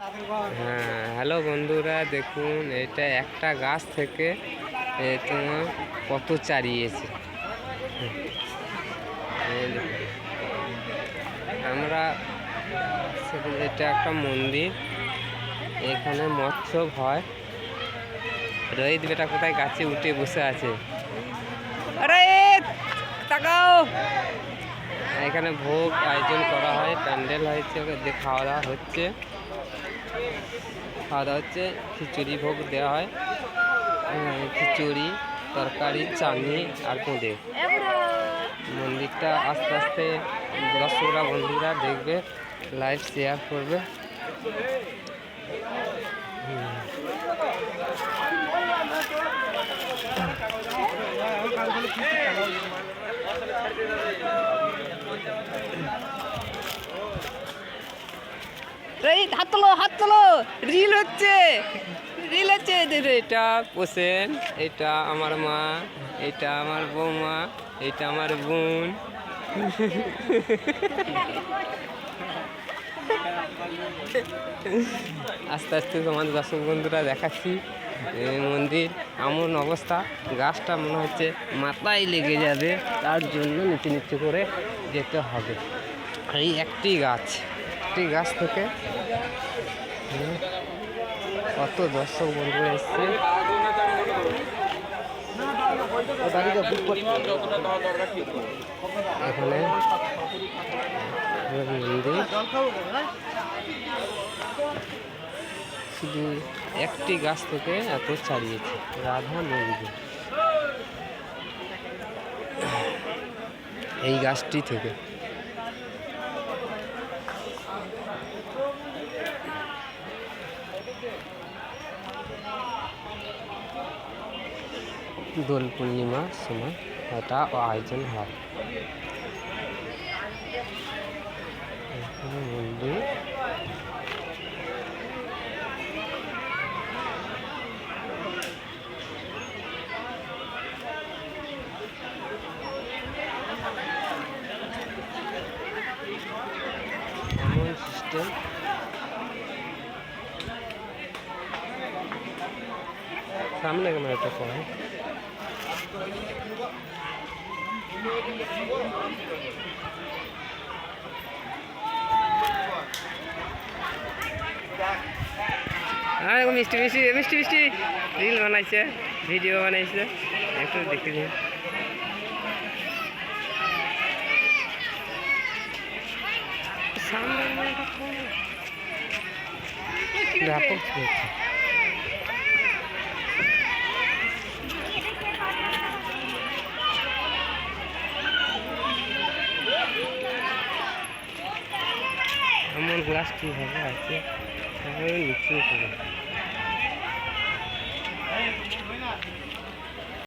হ্যাঁ, হ্যালো বন্ধুরা, দেখুন এটা একটা গাছ থেকে তোমার কত চারিয়েছে। এই দেখুন, আমরা এটা একটা মন্দির, এখানে মৎস্য হয়। রোহিত বেটা কোথায় গাছে উঠে বসে আছে? আরে তাকাও, এখানে ভোগ আয়োজন করা হয়, প্যান্ডেল হয়েছে, খাওয়া দাওয়া হচ্ছে, খিচুড়ি ভোগ দেওয়া হয়, খিচুড়ি, তরকারি, চাটনি আর বোঁদে। মন্দিরটা আস্তে আস্তে দর্শকরা বন্ধুরা দেখবে, লাইভ শেয়ার করবে। হাত তোলো, রিল হচ্ছে। এটা কোসেন, এটা আমার মা, এটা আমার বৌমা, এটা আমার বোন। আস্তে আস্তে তোমাদের দর্শক বন্ধুরা দেখাচ্ছি মন্দির এমন অবস্থা, গাছটা মনে হচ্ছে মাথায় লেগে যাবে, তার জন্য নিচে নিচে করে যেতে হবে। এই একটি গাছ থেকে কত দর্শক বন্ধুরা এসছে। এখানে মন্দির শুধু একটি গাছ থেকে এত ছাড়িয়েছে, রাধা মন্দির এই গাছটি থেকে। দোল পূর্ণিমার সময় এটা আয়োজন হয়। মন্দির এমন সিস্টেম, সামনে ক্যামেরাটা পড়ে। মিষ্টি মিষ্টি মিষ্টি মিষ্টি রিল বানাইছে, ভিডিও বানাইছে, একটু দেখে দিন। ব্যাপক এমন গ্লাস কীভাবে আছে, নিচে